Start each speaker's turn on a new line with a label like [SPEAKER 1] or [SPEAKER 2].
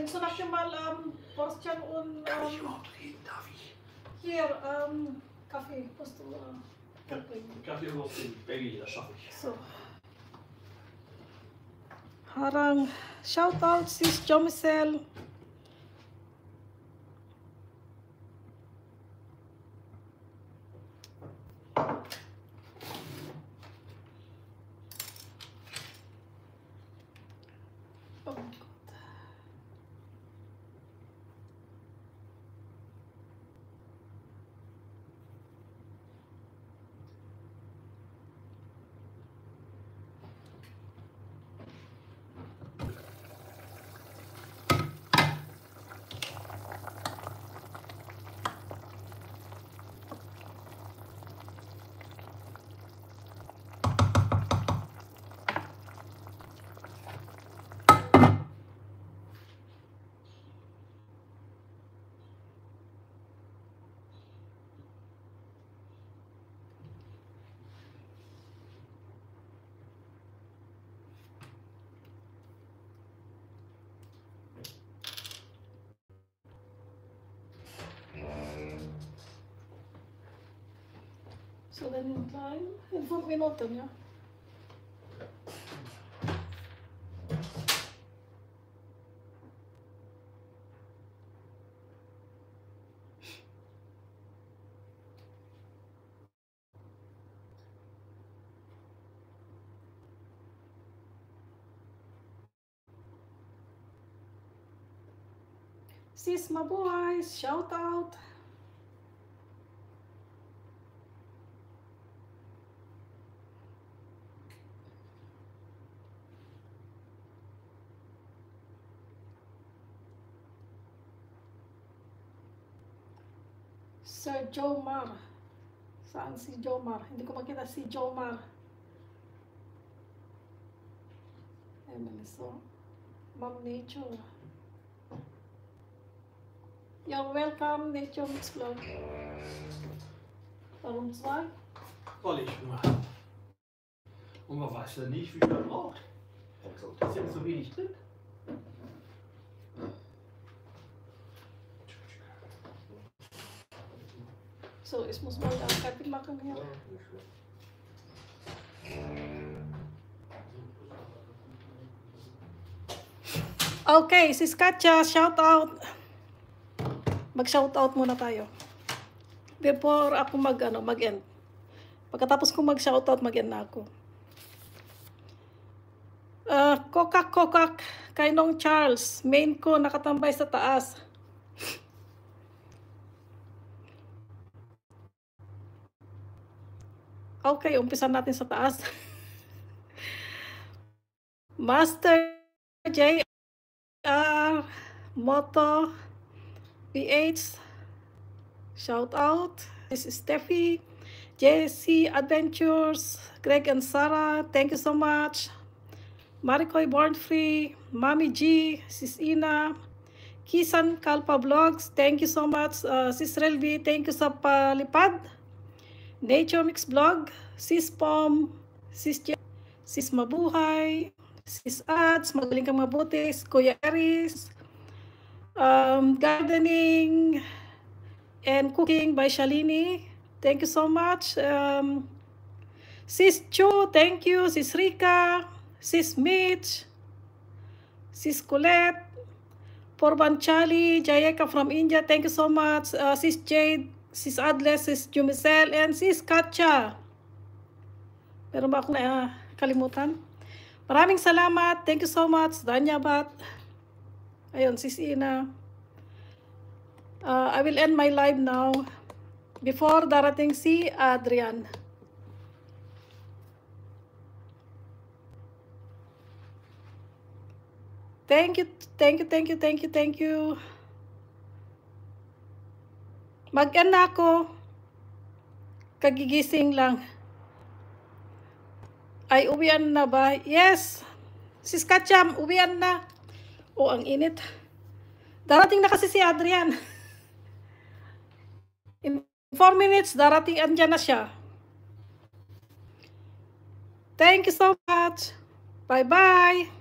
[SPEAKER 1] Willst du noch mal Portion und
[SPEAKER 2] Kann ich überhaupt reden, darf ich?
[SPEAKER 1] hier Kaffee musst du
[SPEAKER 2] Kaffee und Baby, das schaffe ich.
[SPEAKER 1] So. Harang, shout out sis Jomicel. So, dann in 5 Minuten, ja. Sis Mabuhay, shout out. Sir Jomar. Saan si Jomar? Hindi ko makita si Jomar. Emily, so. Mom Nature. You're welcome, Nature Mix Vlog. Warum 2?
[SPEAKER 2] Weil ich Hunger habe. Und man weiß ja nicht, wie viel man braucht. Da ist ja so wenig drin.
[SPEAKER 1] So, ich muss mal da fertig machen hier. Okay, sis Katja, shout out. Mag-shout out muna tayo. Before ako mag-end. Pagkatapos ko mag-shout out, mag-end na ako. Kokak, kay Nong Charles. Main ko nakatambay sa taas. Okay, umpisa natin sa taas. Master JR Moto PH, shout out. This is Steffi, JC Adventures, Greg and Sarah, thank you so much. Marikoy Born Free, Mami G, Sis Ina, Kisan Kalpa Vlogs, thank you so much. Sis Relvi, thank you sa palipad. Nature Mix Vlog, Sis Pom, Sis Mabuhay, Sis Ads, magaling kang mabuti, Kuya Eris, gardening and cooking by Shalini, thank you so much. Sis Chu, thank you. Sis Rika, Sis Mitch, Sis Colette, Porbanchali, Jayeka from India, thank you so much. Sis Jade, Sis Adles, Sis Jumicel, and Sis Katja. Meron ba akong kalimutan? Maraming salamat. Thank you so much. Danyabat. Ayun, Sis Ina. I will end my live now before darating si Adrian. Thank you. Mag-end na ako. Kagigising lang. Ay, uwian na ba? Yes. Sis Katjam, uwian na. Oh, ang init. Darating na kasi si Adrian. In 4 minutes, darating, andyan na siya. Thank you so much. Bye-bye.